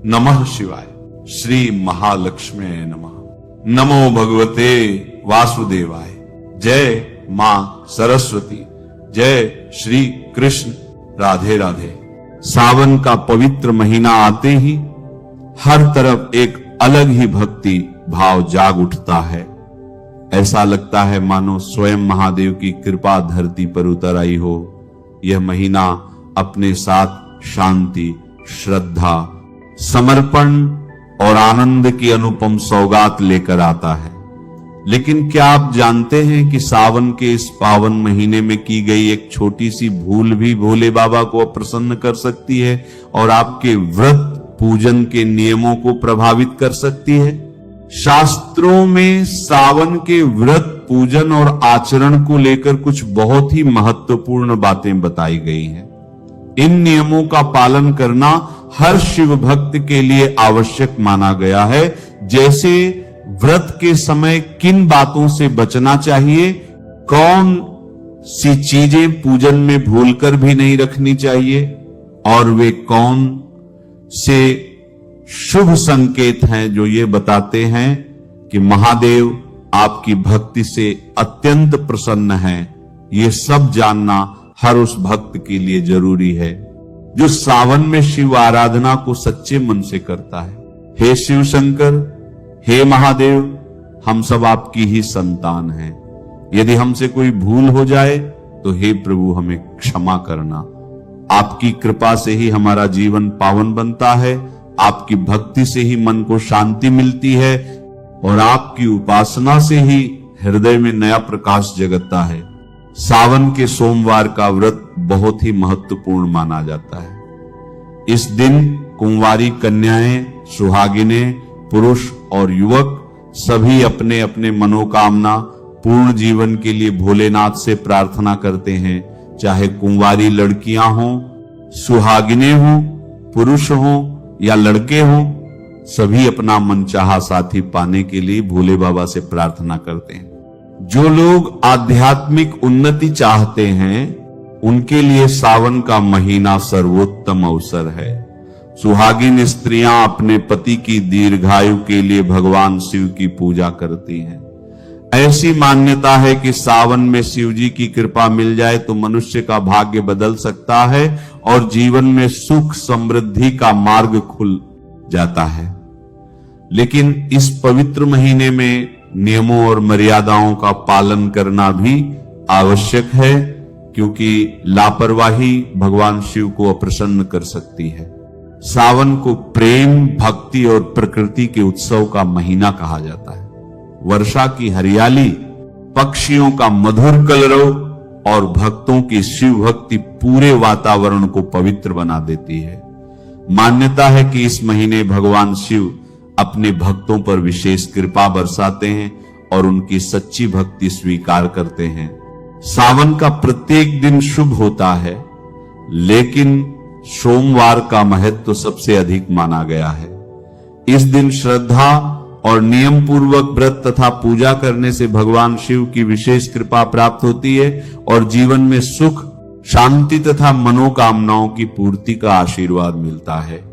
नमः शिवाय। श्री महालक्ष्मी नमः। नमो भगवते वासुदेवाय। जय मां सरस्वती। जय श्री कृष्ण। राधे राधे। सावन का पवित्र महीना आते ही हर तरफ एक अलग ही भक्ति भाव जाग उठता है। ऐसा लगता है मानो स्वयं महादेव की कृपा धरती पर उतर आई हो। यह महीना अपने साथ शांति, श्रद्धा, समर्पण और आनंद की अनुपम सौगात लेकर आता है। लेकिन क्या आप जानते हैं कि सावन के इस पावन महीने में की गई एक छोटी सी भूल भी भोले बाबा को अप्रसन्न कर सकती है और आपके व्रत पूजन के नियमों को प्रभावित कर सकती है। शास्त्रों में सावन के व्रत पूजन और आचरण को लेकर कुछ बहुत ही महत्वपूर्ण बातें बताई गई हैं। इन नियमों का पालन करना हर शिव भक्त के लिए आवश्यक माना गया है। जैसे व्रत के समय किन बातों से बचना चाहिए, कौन सी चीजें पूजन में भूलकर भी नहीं रखनी चाहिए और वे कौन से शुभ संकेत हैं जो ये बताते हैं कि महादेव आपकी भक्ति से अत्यंत प्रसन्न हैं। ये सब जानना हर उस भक्त के लिए जरूरी है जो सावन में शिव आराधना को सच्चे मन से करता है। हे शिव शंकर, हे महादेव, हम सब आपकी ही संतान हैं। यदि हमसे कोई भूल हो जाए तो हे प्रभु हमें क्षमा करना। आपकी कृपा से ही हमारा जीवन पावन बनता है, आपकी भक्ति से ही मन को शांति मिलती है और आपकी उपासना से ही हृदय में नया प्रकाश जगता है। सावन के सोमवार का व्रत बहुत ही महत्वपूर्ण माना जाता है। इस दिन कुंवारी कन्याएं, सुहागिनें, पुरुष और युवक सभी अपने अपने मनोकामना पूर्ण जीवन के लिए भोलेनाथ से प्रार्थना करते हैं। चाहे कुंवारी लड़कियां हों, सुहागिनें हों, पुरुष हों या लड़के हों, सभी अपना मनचाहा साथी पाने के लिए भोले बाबा से प्रार्थना करते हैं। जो लोग आध्यात्मिक उन्नति चाहते हैं उनके लिए सावन का महीना सर्वोत्तम अवसर है। सुहागिन स्त्रियां अपने पति की दीर्घायु के लिए भगवान शिव की पूजा करती हैं। ऐसी मान्यता है कि सावन में शिव जी की कृपा मिल जाए तो मनुष्य का भाग्य बदल सकता है और जीवन में सुख समृद्धि का मार्ग खुल जाता है। लेकिन इस पवित्र महीने में नियमों और मर्यादाओं का पालन करना भी आवश्यक है, क्योंकि लापरवाही भगवान शिव को अप्रसन्न कर सकती है। सावन को प्रेम, भक्ति और प्रकृति के उत्सव का महीना कहा जाता है। वर्षा की हरियाली, पक्षियों का मधुर कलरव और भक्तों की शिव भक्ति पूरे वातावरण को पवित्र बना देती है। मान्यता है कि इस महीने भगवान शिव अपने भक्तों पर विशेष कृपा बरसाते हैं और उनकी सच्ची भक्ति स्वीकार करते हैं। सावन का प्रत्येक दिन शुभ होता है, लेकिन सोमवार का महत्व सबसे अधिक माना गया है। इस दिन श्रद्धा और नियम पूर्वक व्रत तथा पूजा करने से भगवान शिव की विशेष कृपा प्राप्त होती है और जीवन में सुख, शांति तथा मनोकामनाओं की पूर्ति का आशीर्वाद मिलता है।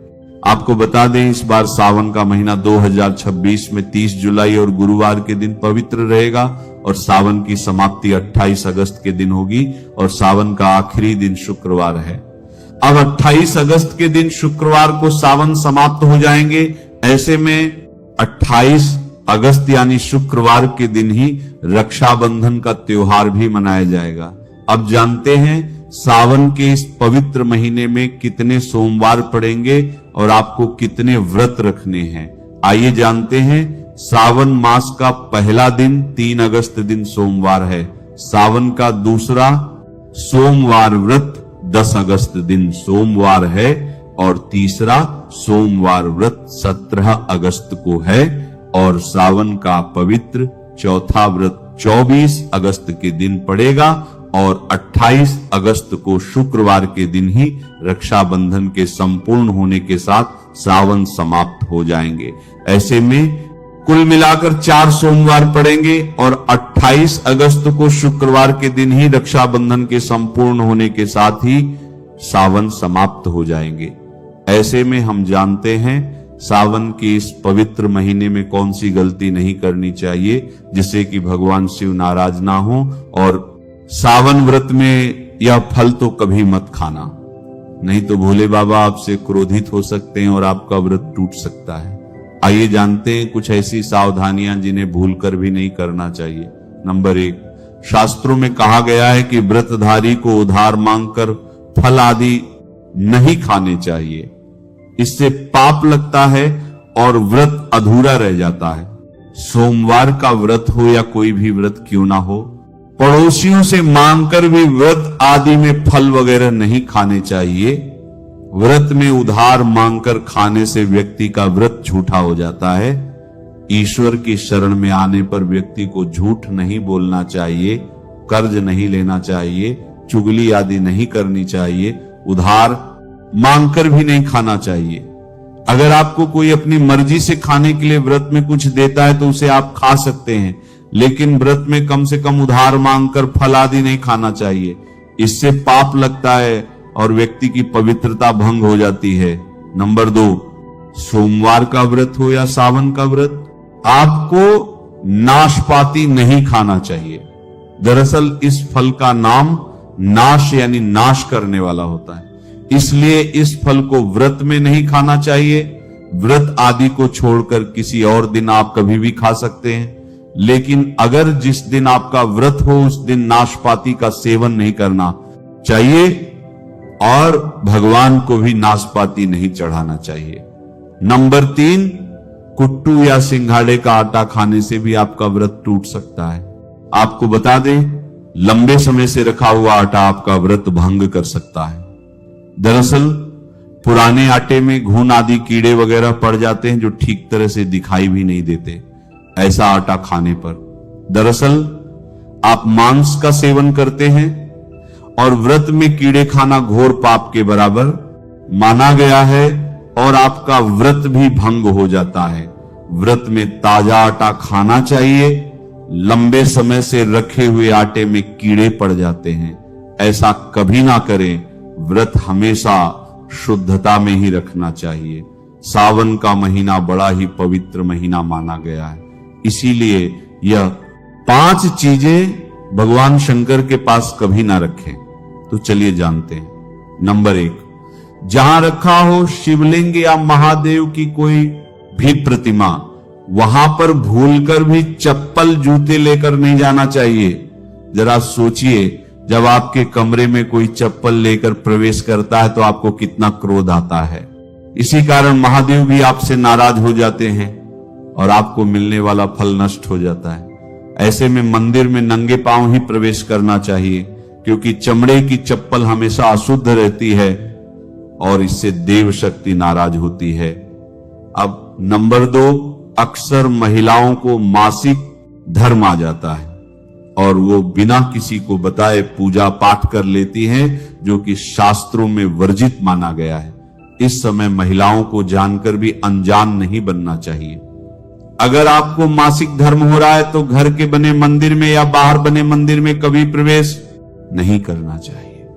आपको बता दें, इस बार सावन का महीना 2026 में 30 जुलाई और गुरुवार के दिन पवित्र रहेगा और सावन की समाप्ति 28 अगस्त के दिन होगी और सावन का आखिरी दिन शुक्रवार है। अब 28 अगस्त के दिन शुक्रवार को सावन समाप्त हो जाएंगे। ऐसे में 28 अगस्त यानी शुक्रवार के दिन ही रक्षाबंधन का त्योहार भी मनाया जाएगा। अब जानते हैं सावन के इस पवित्र महीने में कितने सोमवार पड़ेंगे और आपको कितने व्रत रखने हैं। आइए जानते हैं। सावन मास का पहला दिन 3 अगस्त दिन सोमवार है। सावन का दूसरा सोमवार व्रत 10 अगस्त दिन सोमवार है और तीसरा सोमवार व्रत 17 अगस्त को है और सावन का पवित्र चौथा व्रत 24 अगस्त के दिन पड़ेगा और 28 अगस्त को शुक्रवार के दिन ही रक्षाबंधन के संपूर्ण होने के साथ सावन समाप्त हो जाएंगे। ऐसे में कुल मिलाकर 4 सोमवार पड़ेंगे और 28 अगस्त को शुक्रवार के दिन ही रक्षाबंधन के संपूर्ण होने के साथ ही सावन समाप्त हो जाएंगे। ऐसे में हम जानते हैं सावन के इस पवित्र महीने में कौन सी गलती नहीं करनी चाहिए जिससे कि भगवान शिव नाराज ना हो। और सावन व्रत में यह फल तो कभी मत खाना, नहीं तो भोले बाबा आपसे क्रोधित हो सकते हैं और आपका व्रत टूट सकता है। आइए जानते हैं कुछ ऐसी सावधानियां जिन्हें भूलकर भी नहीं करना चाहिए। नंबर 1, शास्त्रों में कहा गया है कि व्रतधारी को उधार मांगकर फल आदि नहीं खाने चाहिए, इससे पाप लगता है और व्रत अधूरा रह जाता है। सोमवार का व्रत हो या कोई भी व्रत क्यों ना हो, पड़ोसियों से मांगकर भी व्रत आदि में फल वगैरह नहीं खाने चाहिए। व्रत में उधार मांगकर खाने से व्यक्ति का व्रत झूठा हो जाता है। ईश्वर की शरण में आने पर व्यक्ति को झूठ नहीं बोलना चाहिए, कर्ज नहीं लेना चाहिए, चुगली आदि नहीं करनी चाहिए, उधार मांगकर भी नहीं खाना चाहिए। अगर आपको कोई अपनी मर्जी से खाने के लिए व्रत में कुछ देता है तो उसे आप खा सकते हैं, लेकिन व्रत में कम से कम उधार मांगकर फल आदि नहीं खाना चाहिए। इससे पाप लगता है और व्यक्ति की पवित्रता भंग हो जाती है। नंबर 2, सोमवार का व्रत हो या सावन का व्रत, आपको नाशपाती नहीं खाना चाहिए। दरअसल इस फल का नाम नाश यानी नाश करने वाला होता है, इसलिए इस फल को व्रत में नहीं खाना चाहिए। व्रत आदि को छोड़कर किसी और दिन आप कभी भी खा सकते हैं, लेकिन अगर जिस दिन आपका व्रत हो उस दिन नाशपाती का सेवन नहीं करना चाहिए और भगवान को भी नाशपाती नहीं चढ़ाना चाहिए। नंबर 3, कुट्टू या सिंघाड़े का आटा खाने से भी आपका व्रत टूट सकता है। आपको बता दें, लंबे समय से रखा हुआ आटा आपका व्रत भंग कर सकता है। दरअसल पुराने आटे में घुन आदि कीड़े वगैरह पड़ जाते हैं जो ठीक तरह से दिखाई भी नहीं देते ऐसा आटा खाने पर। दरअसल आप मांस का सेवन करते हैं और व्रत में कीड़े खाना घोर पाप के बराबर माना गया है और आपका व्रत भी भंग हो जाता है। व्रत में ताजा आटा खाना चाहिए। लंबे समय से रखे हुए आटे में कीड़े पड़ जाते हैं, ऐसा कभी ना करें। व्रत हमेशा शुद्धता में ही रखना चाहिए। सावन का महीना बड़ा ही पवित्र महीना माना गया है, इसीलिए यह 5 चीजें भगवान शंकर के पास कभी ना रखें। तो चलिए जानते हैं। नंबर 1, जहां रखा हो शिवलिंग या महादेव की कोई भी प्रतिमा, वहां पर भूलकर भी चप्पल जूते लेकर नहीं जाना चाहिए। जरा सोचिए, जब आपके कमरे में कोई चप्पल लेकर प्रवेश करता है तो आपको कितना क्रोध आता है। इसी कारण महादेव भी आपसे नाराज हो जाते हैं और आपको मिलने वाला फल नष्ट हो जाता है। ऐसे में मंदिर में नंगे पांव ही प्रवेश करना चाहिए, क्योंकि चमड़े की चप्पल हमेशा अशुद्ध रहती है और इससे देव शक्ति नाराज होती है। अब नंबर 2, अक्सर महिलाओं को मासिक धर्म आ जाता है और वो बिना किसी को बताए पूजा पाठ कर लेती हैं, जो कि शास्त्रों में वर्जित माना गया है। इस समय महिलाओं को जानकर भी अनजान नहीं बनना चाहिए। अगर आपको मासिक धर्म हो रहा है तो घर के बने मंदिर में या बाहर बने मंदिर में कभी प्रवेश नहीं करना चाहिए।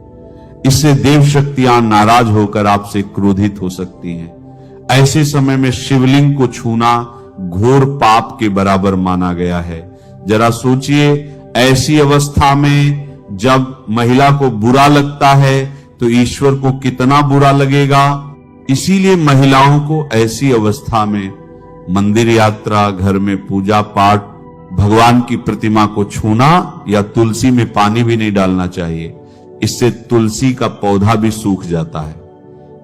इससे देव शक्तियां नाराज होकर आपसे क्रोधित हो सकती हैं। ऐसे समय में शिवलिंग को छूना घोर पाप के बराबर माना गया है। जरा सोचिए, ऐसी अवस्था में जब महिला को बुरा लगता है तो ईश्वर को कितना बुरा लगेगा। इसीलिए महिलाओं को ऐसी अवस्था में मंदिर यात्रा, घर में पूजा पाठ, भगवान की प्रतिमा को छूना या तुलसी में पानी भी नहीं डालना चाहिए। इससे तुलसी का पौधा भी सूख जाता है।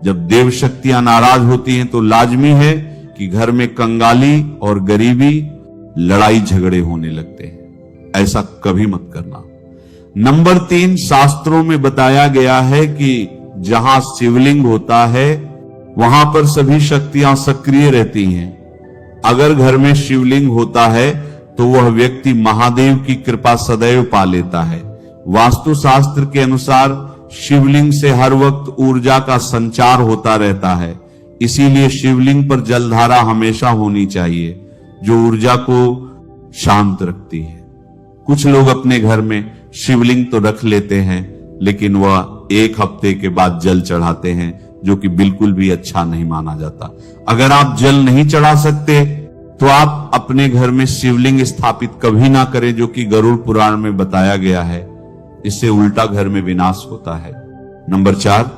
जब देव शक्तियां नाराज होती हैं तो लाजमी है कि घर में कंगाली और गरीबी, लड़ाई झगड़े होने लगते हैं। ऐसा कभी मत करना। नंबर 3, शास्त्रों में बताया गया है कि जहां शिवलिंग होता है वहां पर सभी शक्तियां सक्रिय रहती हैं। अगर घर में शिवलिंग होता है तो वह व्यक्ति महादेव की कृपा सदैव पा लेता है। वास्तुशास्त्र के अनुसार शिवलिंग से हर वक्त ऊर्जा का संचार होता रहता है, इसीलिए शिवलिंग पर जलधारा हमेशा होनी चाहिए, जो ऊर्जा को शांत रखती है। कुछ लोग अपने घर में शिवलिंग तो रख लेते हैं, लेकिन वह 1 हफ्ते के बाद जल चढ़ाते हैं, जो कि बिल्कुल भी अच्छा नहीं माना जाता। अगर आप जल नहीं चढ़ा सकते तो आप अपने घर में शिवलिंग स्थापित कभी ना करें, जो कि गरुड़ पुराण में बताया गया है। इससे उल्टा घर में विनाश होता है। नंबर 4,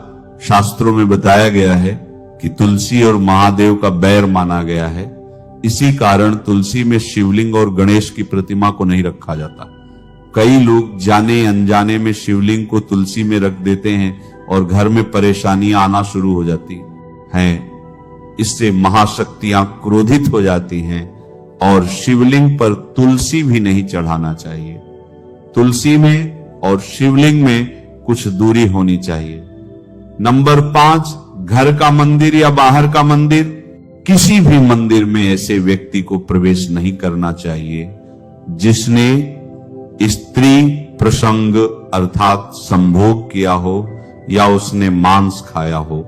शास्त्रों में बताया गया है कि तुलसी और महादेव का बैर माना गया है। इसी कारण तुलसी में शिवलिंग और गणेश की प्रतिमा को नहीं रखा जाता। कई लोग जाने अनजाने में शिवलिंग को तुलसी में रख देते हैं और घर में परेशानियां आना शुरू हो जाती हैं। इससे महाशक्तियां क्रोधित हो जाती हैं और शिवलिंग पर तुलसी भी नहीं चढ़ाना चाहिए। तुलसी में और शिवलिंग में कुछ दूरी होनी चाहिए। नंबर 5, घर का मंदिर या बाहर का मंदिर, किसी भी मंदिर में ऐसे व्यक्ति को प्रवेश नहीं करना चाहिए जिसने स्त्री प्रसंग अर्थात संभोग किया हो या उसने मांस खाया हो।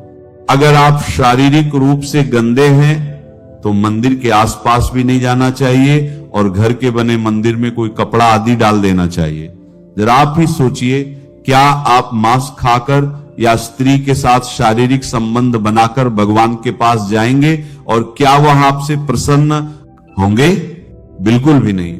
अगर आप शारीरिक रूप से गंदे हैं तो मंदिर के आसपास भी नहीं जाना चाहिए और घर के बने मंदिर में कोई कपड़ा आदि डाल देना चाहिए। जरा आप ही सोचिए, क्या आप मांस खाकर या स्त्री के साथ शारीरिक संबंध बनाकर भगवान के पास जाएंगे और क्या वह आपसे प्रसन्न होंगे? बिल्कुल भी नहीं।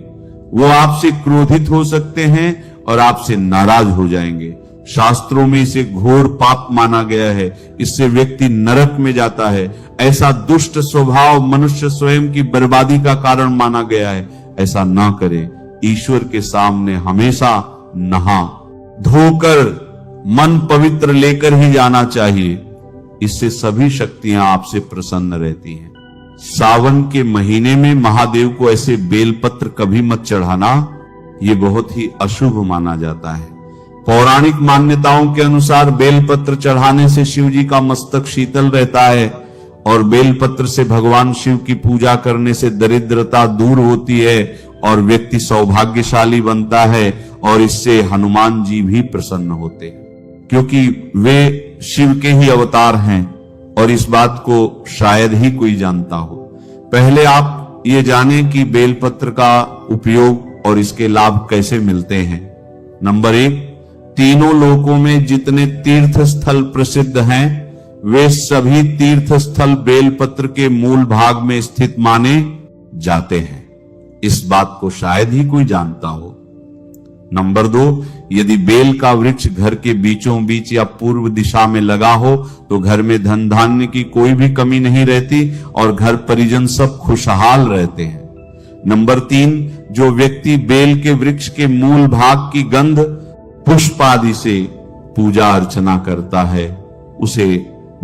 वो आपसे क्रोधित हो सकते हैं और आपसे नाराज हो जाएंगे। शास्त्रों में इसे घोर पाप माना गया है। इससे व्यक्ति नरक में जाता है। ऐसा दुष्ट स्वभाव मनुष्य स्वयं की बर्बादी का कारण माना गया है। ऐसा ना करें। ईश्वर के सामने हमेशा नहा धोकर मन पवित्र लेकर ही जाना चाहिए। इससे सभी शक्तियां आपसे प्रसन्न रहती हैं। सावन के महीने में महादेव को ऐसे बेलपत्र कभी मत चढ़ाना, ये बहुत ही अशुभ माना जाता है। पौराणिक मान्यताओं के अनुसार बेलपत्र चढ़ाने से शिव जी का मस्तक शीतल रहता है और बेलपत्र से भगवान शिव की पूजा करने से दरिद्रता दूर होती है और व्यक्ति सौभाग्यशाली बनता है और इससे हनुमान जी भी प्रसन्न होते हैं, क्योंकि वे शिव के ही अवतार हैं और इस बात को शायद ही कोई जानता हो। पहले आप ये जानें कि बेलपत्र का उपयोग और इसके लाभ कैसे मिलते हैं। नंबर 1, तीनों लोकों में जितने तीर्थ स्थल प्रसिद्ध हैं वे सभी तीर्थ स्थल बेलपत्र के मूल भाग में स्थित माने जाते हैं। इस बात को शायद ही कोई जानता हो। नंबर 2, यदि बेल का वृक्ष घर के बीचों बीच या पूर्व दिशा में लगा हो तो घर में धन धान्य की कोई भी कमी नहीं रहती और घर परिजन सब खुशहाल रहते हैं। नंबर 3, जो व्यक्ति बेल के वृक्ष के मूल भाग की गंध पुष्प आदि से पूजा अर्चना करता है उसे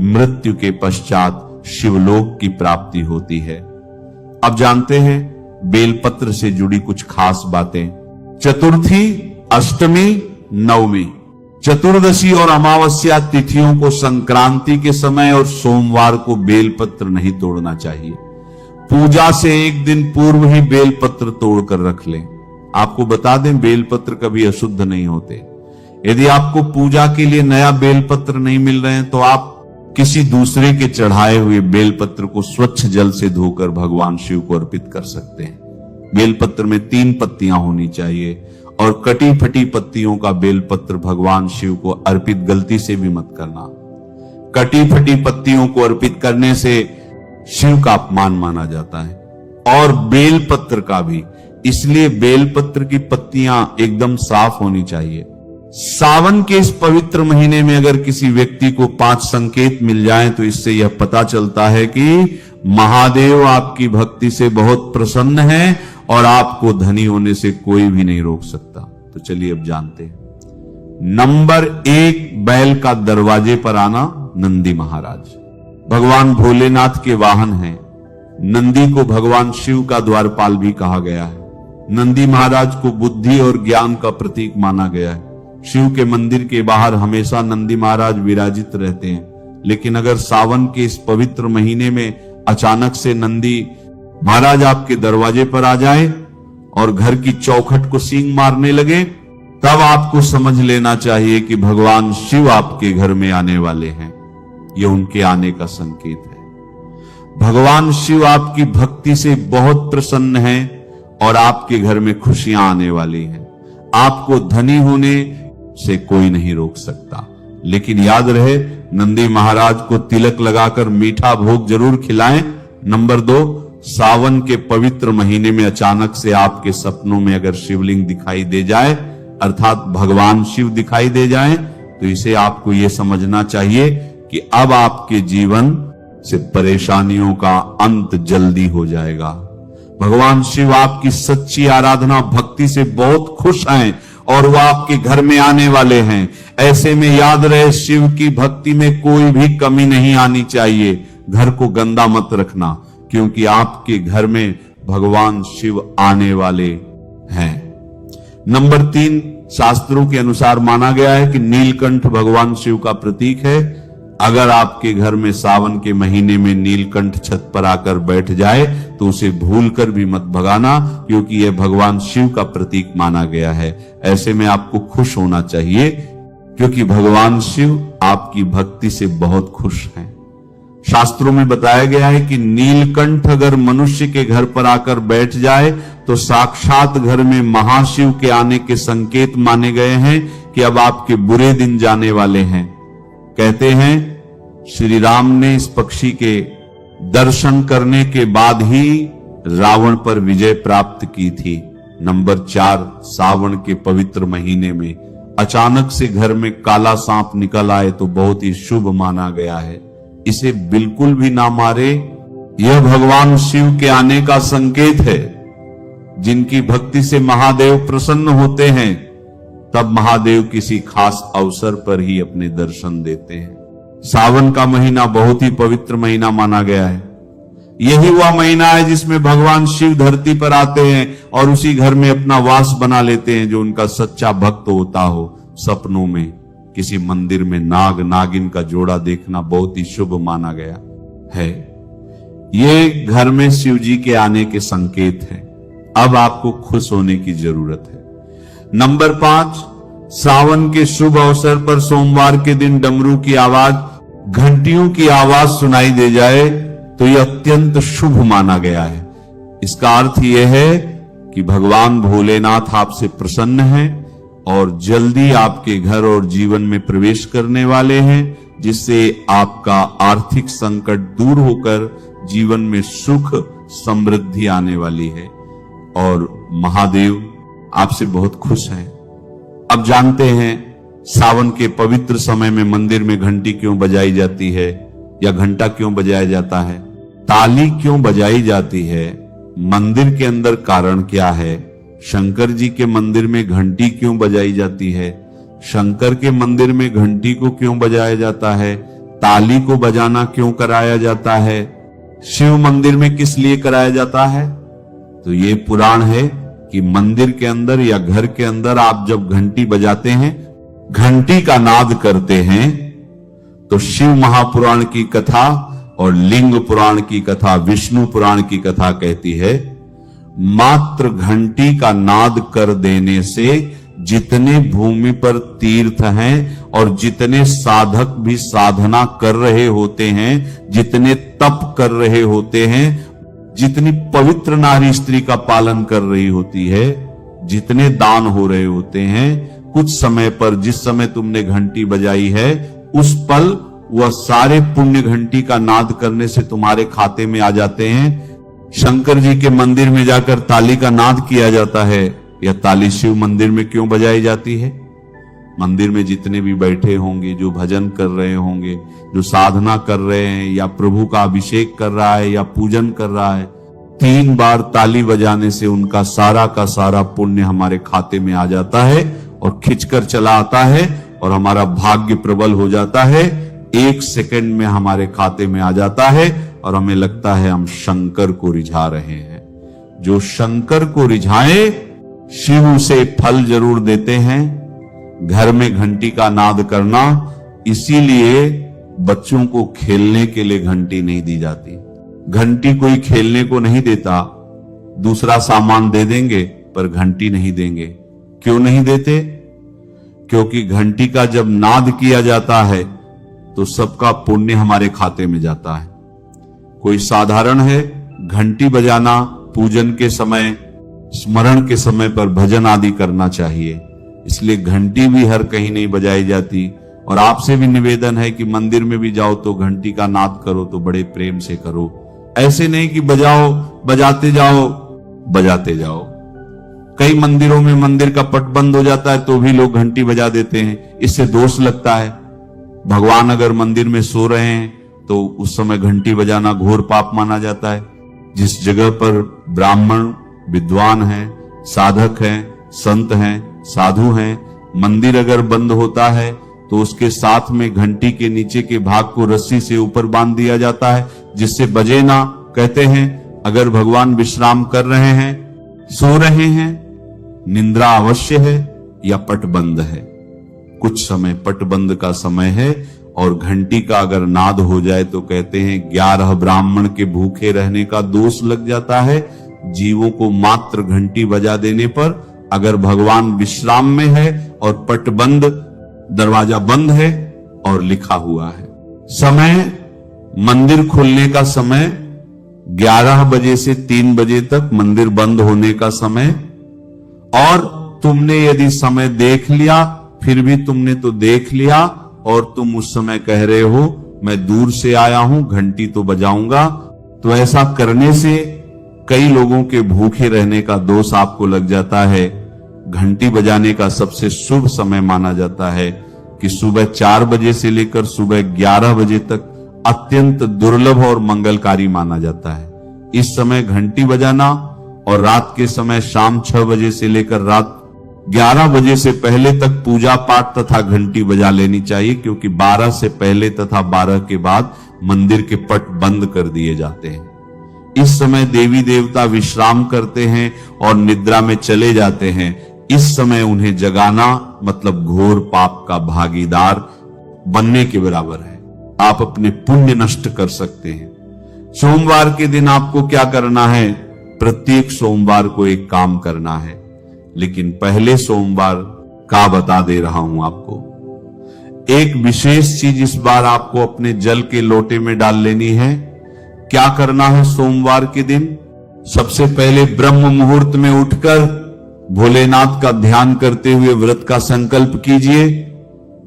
मृत्यु के पश्चात शिवलोक की प्राप्ति होती है। अब जानते हैं बेलपत्र से जुड़ी कुछ खास बातें। चतुर्थी, अष्टमी, नवमी, चतुर्दशी और अमावस्या तिथियों को संक्रांति के समय और सोमवार को बेलपत्र नहीं तोड़ना चाहिए। पूजा से एक दिन पूर्व ही बेलपत्र तोड़कर रख लें। आपको बता दें, बेलपत्र कभी अशुद्ध नहीं होते। यदि आपको पूजा के लिए नया बेलपत्र नहीं मिल रहे हैं तो आप किसी दूसरे के चढ़ाए हुए बेलपत्र को स्वच्छ जल से धोकर भगवान शिव को अर्पित कर सकते हैं। बेलपत्र में 3 पत्तियां होनी चाहिए और कटी फटी पत्तियों का बेलपत्र भगवान शिव को अर्पित गलती से भी मत करना। कटी फटी पत्तियों को अर्पित करने से शिव का अपमान माना जाता है और बेलपत्र का भी। इसलिए बेलपत्र की पत्तियां एकदम साफ होनी चाहिए। सावन के इस पवित्र महीने में अगर किसी व्यक्ति को 5 संकेत मिल जाएं तो इससे यह पता चलता है कि महादेव आपकी भक्ति से बहुत प्रसन्न है और आपको धनी होने से कोई भी नहीं रोक सकता। तो चलिए अब जानते हैं। नंबर 1, बैल का दरवाजे पर आना। नंदी महाराज भगवान भोलेनाथ के वाहन हैं। नंदी को भगवान शिव का द्वारपाल भी कहा गया है। नंदी महाराज को बुद्धि और ज्ञान का प्रतीक माना गया है। शिव के मंदिर के बाहर हमेशा नंदी महाराज विराजित रहते हैं। लेकिन अगर सावन के इस पवित्र महीने में अचानक से नंदी महाराज आपके दरवाजे पर आ जाए और घर की चौखट को सींग मारने लगे, तब आपको समझ लेना चाहिए कि भगवान शिव आपके घर में आने वाले हैं। यह उनके आने का संकेत है। भगवान शिव आपकी भक्ति से बहुत प्रसन्न हैं और आपके घर में खुशियां आने वाली हैं। आपको धनी होने से कोई नहीं रोक सकता। लेकिन याद रहे, नंदी महाराज को तिलक लगाकर मीठा भोग जरूर खिलाएं। नंबर 2, सावन के पवित्र महीने में अचानक से आपके सपनों में अगर शिवलिंग दिखाई दे जाए, अर्थात भगवान शिव दिखाई दे जाएं, तो इसे आपको यह समझना चाहिए कि अब आपके जीवन से परेशानियों का अंत जल्दी हो जाएगा। भगवान शिव आपकी सच्ची आराधना भक्ति से बहुत खुश हैं और वह आपके घर में आने वाले हैं। ऐसे में याद रहे, शिव की भक्ति में कोई भी कमी नहीं आनी चाहिए। घर को गंदा मत रखना, क्योंकि आपके घर में भगवान शिव आने वाले हैं। नंबर 3, शास्त्रों के अनुसार माना गया है कि नीलकंठ भगवान शिव का प्रतीक है। अगर आपके घर में सावन के महीने में नीलकंठ छत पर आकर बैठ जाए तो उसे भूलकर भी मत भगाना, क्योंकि यह भगवान शिव का प्रतीक माना गया है। ऐसे में आपको खुश होना चाहिए, क्योंकि भगवान शिव आपकी भक्ति से बहुत खुश हैं। शास्त्रों में बताया गया है कि नीलकंठ अगर मनुष्य के घर पर आकर बैठ जाए तो साक्षात घर में महाशिव के आने के संकेत माने गए हैं कि अब आपके बुरे दिन जाने वाले हैं। कहते हैं श्री राम ने इस पक्षी के दर्शन करने के बाद ही रावण पर विजय प्राप्त की थी। नंबर 4, सावन के पवित्र महीने में अचानक से घर में काला सांप निकल आए तो बहुत ही शुभ माना गया है। इसे बिल्कुल भी ना मारे, यह भगवान शिव के आने का संकेत है। जिनकी भक्ति से महादेव प्रसन्न होते हैं, तब महादेव किसी खास अवसर पर ही अपने दर्शन देते हैं। सावन का महीना बहुत ही पवित्र महीना माना गया है। यही वह महीना है जिसमें भगवान शिव धरती पर आते हैं और उसी घर में अपना वास बना लेते हैं जो उनका सच्चा भक्त होता हो। सपनों में किसी मंदिर में नाग नागिन का जोड़ा देखना बहुत ही शुभ माना गया है। ये घर में शिव जी के आने के संकेत हैं। अब आपको खुश होने की जरूरत है। नंबर 5, सावन के शुभ अवसर पर सोमवार के दिन डमरू की आवाज, घंटियों की आवाज सुनाई दे जाए तो यह अत्यंत शुभ माना गया है। इसका अर्थ यह है कि भगवान भोलेनाथ आपसे प्रसन्न हैं और जल्दी आपके घर और जीवन में प्रवेश करने वाले हैं, जिससे आपका आर्थिक संकट दूर होकर जीवन में सुख समृद्धि आने वाली है और महादेव आपसे बहुत खुश हैं। अब जानते हैं सावन के पवित्र समय में मंदिर में घंटी क्यों बजाई जाती है या घंटा क्यों बजाया जाता है, ताली क्यों बजाई जाती है, मंदिर के अंदर कारण क्या है, शंकर जी के मंदिर में घंटी क्यों बजाई जाती है, शंकर के मंदिर में घंटी को क्यों बजाया जाता है, ताली को बजाना क्यों कराया जाता है, शिव मंदिर में किस लिए कराया जाता है। तो ये पुराण है कि मंदिर के अंदर या घर के अंदर आप जब घंटी बजाते हैं, घंटी का नाद करते हैं, तो शिव महापुराण की कथा और लिंग पुराण की कथा, विष्णु पुराण की कथा कहती है, मात्र घंटी का नाद कर देने से जितने भूमि पर तीर्थ हैं और जितने साधक भी साधना कर रहे होते हैं, जितने तप कर रहे होते हैं, जितनी पवित्र नारी स्त्री का पालन कर रही होती है, जितने दान हो रहे होते हैं, कुछ समय पर जिस समय तुमने घंटी बजाई है उस पल वह सारे पुण्य घंटी का नाद करने से तुम्हारे खाते में आ जाते हैं। शंकर जी के मंदिर में जाकर ताली का नाद किया जाता है, यह ताली शिव मंदिर में क्यों बजाई जाती है। मंदिर में जितने भी बैठे होंगे, जो भजन कर रहे होंगे, जो साधना कर रहे हैं या प्रभु का अभिषेक कर रहा है या पूजन कर रहा है, 3 बार ताली बजाने से उनका सारा का सारा पुण्य हमारे खाते में आ जाता है और खिंचकर चला आता है और हमारा भाग्य प्रबल हो जाता है। 1 सेकंड में हमारे खाते में आ जाता है और हमें लगता है हम शंकर को रिझा रहे हैं। जो शंकर को रिझाए शिव उसे फल जरूर देते हैं। घर में घंटी का नाद करना, इसीलिए बच्चों को खेलने के लिए घंटी नहीं दी जाती। घंटी कोई खेलने को नहीं देता, दूसरा सामान दे देंगे पर घंटी नहीं देंगे। क्यों नहीं देते? क्योंकि घंटी का जब नाद किया जाता है तो सबका पुण्य हमारे खाते में जाता है। कोई साधारण है, घंटी बजाना पूजन के समय, स्मरण के समय पर भजन आदि करना चाहिए, इसलिए घंटी भी हर कहीं नहीं बजाई जाती और आपसे भी निवेदन है कि मंदिर में भी जाओ तो घंटी का नाद करो तो बड़े प्रेम से करो। ऐसे नहीं कि बजाओ, बजाते जाओ, बजाते जाओ। कई मंदिरों में मंदिर का पट बंद हो जाता है तो भी लोग घंटी बजा देते हैं, इससे दोष लगता है। भगवान अगर मंदिर में सो रहे हैं तो उस समय घंटी बजाना घोर पाप माना जाता है। जिस जगह पर ब्राह्मण विद्वान हैं, साधक हैं, संत हैं, साधु हैं, मंदिर अगर बंद होता है तो उसके साथ में घंटी के नीचे के भाग को रस्सी से ऊपर बांध दिया जाता है, जिससे बजे ना। कहते हैं अगर भगवान विश्राम कर रहे हैं, सो रहे हैं, निंद्रा अवश्य है या पट बंद है। कुछ समय पट बंद का समय है और घंटी का अगर नाद हो जाए तो कहते हैं 11 ब्राह्मण के भूखे रहने का दोष लग जाता है। जीवों को मात्र घंटी बजा देने पर अगर भगवान विश्राम में है और पट बंद, दरवाजा बंद है और लिखा हुआ है समय, मंदिर खुलने का समय 11 बजे से 3 बजे तक मंदिर बंद होने का समय, और तुमने यदि समय देख लिया फिर भी तुमने तो देख लिया और तुम उस समय कह रहे हो मैं दूर से आया हूं, घंटी तो बजाऊंगा, तो ऐसा करने से कई लोगों के भूखे रहने का दोष आपको लग जाता है। घंटी बजाने का सबसे शुभ समय माना जाता है कि सुबह 4 बजे से लेकर सुबह 11 बजे तक अत्यंत दुर्लभ और मंगलकारी माना जाता है। इस समय घंटी बजाना और रात के समय शाम 6 बजे से लेकर रात 11 बजे से पहले तक पूजा पाठ तथा घंटी बजा लेनी चाहिए, क्योंकि 12 से पहले तथा 12 के बाद मंदिर के पट बंद कर दिए जाते हैं। इस समय देवी देवता विश्राम करते हैं और निद्रा में चले जाते हैं। इस समय उन्हें जगाना मतलब घोर पाप का भागीदार बनने के बराबर है। आप अपने पुण्य नष्ट कर सकते हैं। सोमवार के दिन आपको क्या करना है? प्रत्येक सोमवार को एक काम करना है, लेकिन पहले सोमवार का बता दे रहा हूं आपको। एक विशेष चीज इस बार आपको अपने जल के लोटे में डाल लेनी है। क्या करना है सोमवार के दिन? सबसे पहले ब्रह्म मुहूर्त में उठकर भोलेनाथ का ध्यान करते हुए व्रत का संकल्प कीजिए।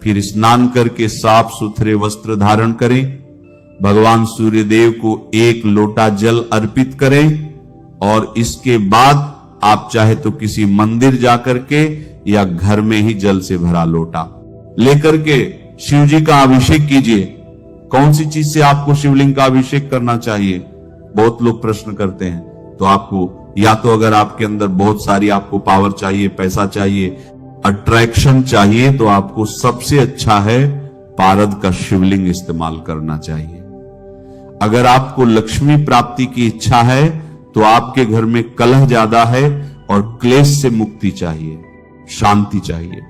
फिर स्नान करके साफ सुथरे वस्त्र धारण करें। भगवान सूर्यदेव को 1 लोटा जल अर्पित करें और इसके बाद आप चाहे तो किसी मंदिर जाकर के या घर में ही जल से भरा लोटा लेकर के शिव जी का अभिषेक कीजिए। कौन सी चीज से आपको शिवलिंग का अभिषेक करना चाहिए? बहुत लोग प्रश्न करते हैं। तो आपको या तो अगर आपके अंदर बहुत सारी आपको पावर चाहिए, पैसा चाहिए, अट्रैक्शन चाहिए, तो आपको सबसे अच्छा है पारद का शिवलिंग इस्तेमाल करना चाहिए। अगर आपको लक्ष्मी प्राप्ति की इच्छा है तो आपके घर में कलह ज्यादा है और क्लेश से मुक्ति चाहिए, शांति चाहिए।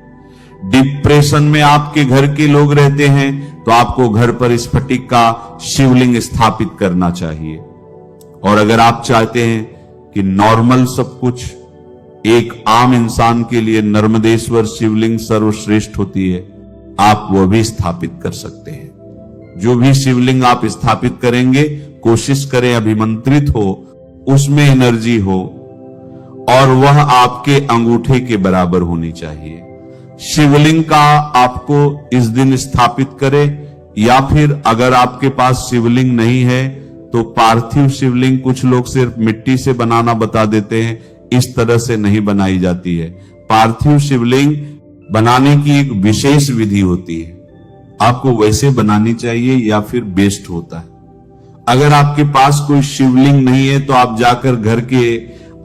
डिप्रेशन में आपके घर के लोग रहते हैं तो आपको घर पर स्फटिक का शिवलिंग स्थापित करना चाहिए। और अगर आप चाहते हैं कि नॉर्मल सब कुछ, एक आम इंसान के लिए नर्मदेश्वर शिवलिंग सर्वश्रेष्ठ होती है, आप वो भी स्थापित कर सकते हैं। जो भी शिवलिंग आप स्थापित करेंगे कोशिश करें अभिमंत्रित हो, उसमें एनर्जी हो और वह आपके अंगूठे के बराबर होनी चाहिए। शिवलिंग का आपको इस दिन स्थापित करें, या फिर अगर आपके पास शिवलिंग नहीं है तो पार्थिव शिवलिंग कुछ लोग सिर्फ मिट्टी से बनाना बता देते हैं, इस तरह से नहीं बनाई जाती है। पार्थिव शिवलिंग बनाने की एक विशेष विधि होती है, आपको वैसे बनानी चाहिए या फिर बेस्ट होता है। अगर आपके पास कोई शिवलिंग नहीं है तो आप जाकर घर के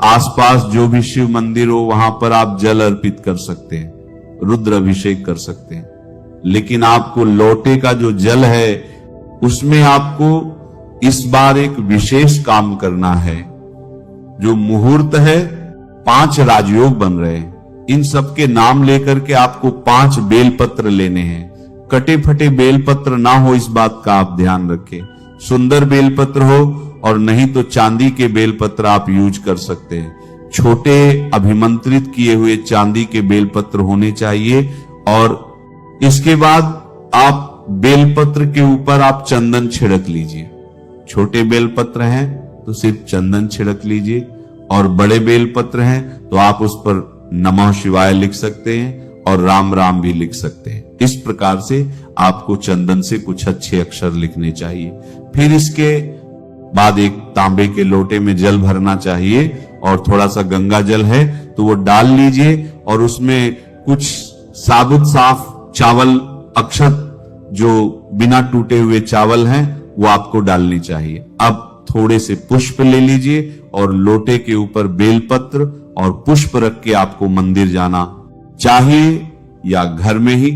आसपास जो भी शिव मंदिर हो वहां पर आप जल अर्पित कर सकते हैं, रुद्र अभिषेक कर सकते हैं। लेकिन आपको लोटे का जो जल है उसमें आपको इस बार एक विशेष काम करना है। जो मुहूर्त है 5 राजयोग बन रहे हैं, इन सब के नाम लेकर के आपको 5 बेलपत्र लेने हैं। कटे फटे बेलपत्र ना हो इस बात का आप ध्यान रखें। सुंदर बेलपत्र हो और नहीं तो चांदी के बेलपत्र आप यूज कर सकते हैं। छोटे अभिमंत्रित किए हुए चांदी के बेलपत्र होने चाहिए। और इसके बाद आप बेलपत्र के ऊपर आप चंदन छिड़क लीजिए। छोटे बेलपत्र हैं तो सिर्फ चंदन छिड़क लीजिए, और बड़े बेलपत्र हैं तो आप उस पर नमः शिवाय लिख सकते हैं और राम राम भी लिख सकते हैं। इस प्रकार से आपको चंदन से कुछ अच्छे अक्षर लिखने चाहिए। फिर इसके बाद एक तांबे के लोटे में जल भरना चाहिए और थोड़ा सा गंगा जल है तो वो डाल लीजिए और उसमें कुछ साबुत साफ चावल, अक्षत जो बिना टूटे हुए चावल हैं वो आपको डालनी चाहिए। अब थोड़े से पुष्प ले लीजिए और लोटे के ऊपर बेलपत्र और पुष्प रख के आपको मंदिर जाना चाहिए या घर में ही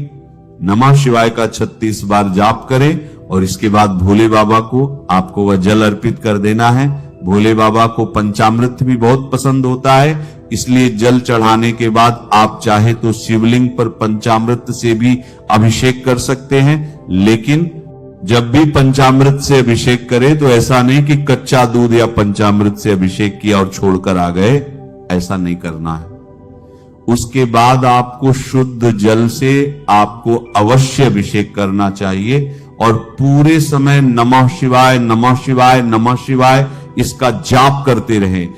नमः शिवाय का 36 बार जाप करें और इसके बाद भोले बाबा को आपको वह जल अर्पित कर देना है। भोले बाबा को पंचामृत भी बहुत पसंद होता है, इसलिए जल चढ़ाने के बाद आप चाहे तो शिवलिंग पर पंचामृत से भी अभिषेक कर सकते हैं। लेकिन जब भी पंचामृत से अभिषेक करें तो ऐसा नहीं कि कच्चा दूध या पंचामृत से अभिषेक किया और छोड़कर आ गए, ऐसा नहीं करना है। उसके बाद आपको शुद्ध जल से आपको अवश्य अभिषेक करना चाहिए और पूरे समय नमः शिवाय नमः शिवाय नमः शिवाय इसका जाप करते रहें।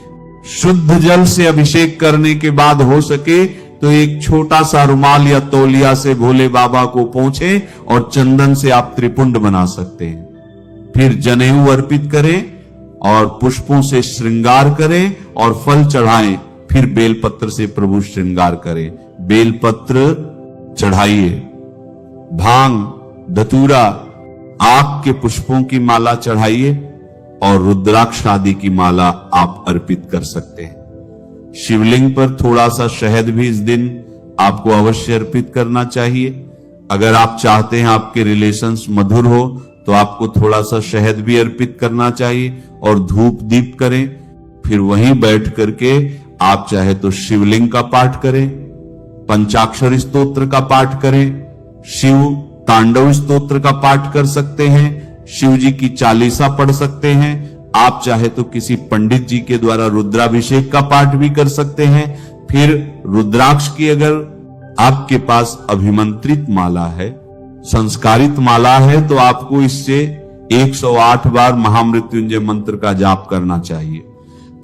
शुद्ध जल से अभिषेक करने के बाद हो सके तो एक छोटा सा रुमाल या तौलिया से भोले बाबा को पोंछें और चंदन से आप त्रिपुंड बना सकते हैं। फिर जनेऊ अर्पित करें और पुष्पों से श्रृंगार करें और फल चढ़ाएं। फिर बेलपत्र से प्रभु श्रृंगार करें। बेलपत्र चढ़ाइए, भांग, धतूरा, आक के पुष्पों की माला चढ़ाइए और रुद्राक्ष आदि की माला आप अर्पित कर सकते हैं। शिवलिंग पर थोड़ा सा शहद भी इस दिन आपको अवश्य अर्पित करना चाहिए। अगर आप चाहते हैं आपके रिलेशंस मधुर हो तो आपको थोड़ा सा शहद भी अर्पित करना चाहिए और धूप दीप करें। फिर वहीं बैठ करके आप चाहे तो शिवलिंग का पाठ करें, पंचाक्षर स्तोत्र का पाठ करें, शिव तांडव स्तोत्र का पाठ कर सकते हैं, शिव जी की चालीसा पढ़ सकते हैं। आप चाहे तो किसी पंडित जी के द्वारा रुद्राभिषेक का पाठ भी कर सकते हैं। फिर रुद्राक्ष की अगर आपके पास अभिमंत्रित माला है, संस्कारित माला है, तो आपको इससे 108 बार महामृत्युंजय मंत्र का जाप करना चाहिए।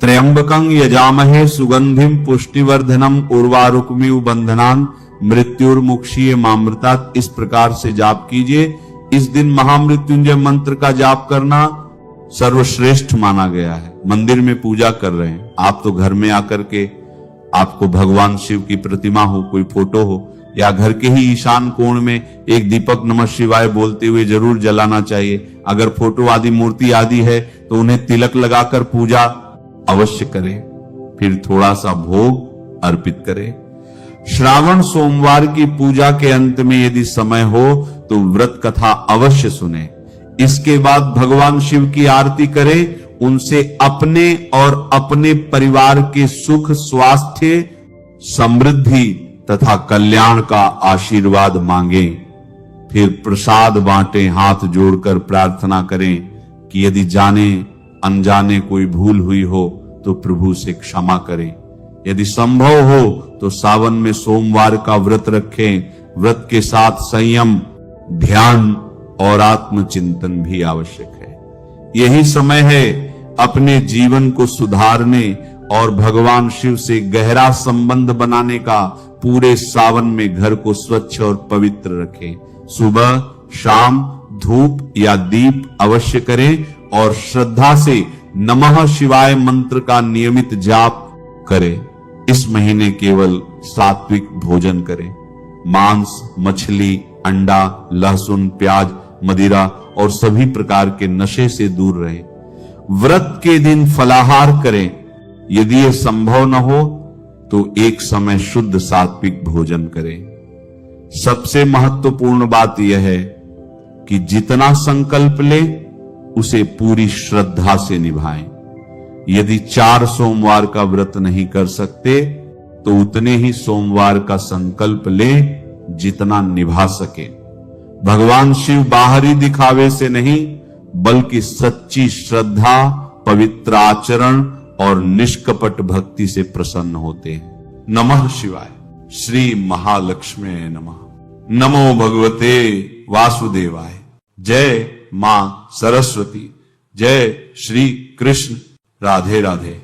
त्र्यंबकं यजामहे सुगंधिम पुष्टिवर्धनम उर्वारुकमिव बंधनान मृत्युर्मुक्षीय मामृतात्। इस प्रकार से जाप कीजिए। इस दिन महामृत्युंजय मंत्र का जाप करना सर्वश्रेष्ठ माना गया है। मंदिर में पूजा कर रहे हैं आप तो घर में आकर के आपको भगवान शिव की प्रतिमा हो, कोई फोटो हो या घर के ही ईशान कोण में एक दीपक नमः शिवाय बोलते हुए जरूर जलाना चाहिए। अगर फोटो आदि मूर्ति आदि है तो उन्हें तिलक लगाकर पूजा अवश्य करें। फिर थोड़ा सा भोग अर्पित करें। श्रावण सोमवार की पूजा के अंत में यदि समय हो तो व्रत कथा अवश्य सुने। इसके बाद भगवान शिव की आरती करें, उनसे अपने और अपने परिवार के सुख, स्वास्थ्य, समृद्धि तथा कल्याण का आशीर्वाद मांगे। फिर प्रसाद बांटें, हाथ जोड़कर प्रार्थना करें कि यदि जाने अनजाने कोई भूल हुई हो तो प्रभु से क्षमा करें। यदि संभव हो तो सावन में सोमवार का व्रत रखें। व्रत के साथ संयम, ध्यान और आत्मचिंतन भी आवश्यक है। यही समय है अपने जीवन को सुधारने और भगवान शिव से गहरा संबंध बनाने का। पूरे सावन में घर को स्वच्छ और पवित्र रखें। सुबह शाम धूप या दीप अवश्य करें और श्रद्धा से नमः शिवाय मंत्र का नियमित जाप करें। इस महीने केवल सात्विक भोजन करें। मांस, मछली, अंडा, लहसुन, प्याज, मदिरा और सभी प्रकार के नशे से दूर रहें। व्रत के दिन फलाहार करें। यदि यह संभव न हो तो एक समय शुद्ध सात्विक भोजन करें। सबसे महत्वपूर्ण बात यह है कि जितना संकल्प ले उसे पूरी श्रद्धा से निभाएं। यदि 4 सोमवार का व्रत नहीं कर सकते तो उतने ही सोमवार का संकल्प ले जितना निभा सके। भगवान शिव बाहरी दिखावे से नहीं बल्कि सच्ची श्रद्धा, पवित्र आचरण और निष्कपट भक्ति से प्रसन्न होते हैं। नमः शिवाय। श्री महालक्ष्मी नमः। नमो भगवते वासुदेवाय। जय मां सरस्वती। जय श्री कृष्ण। राधे राधे।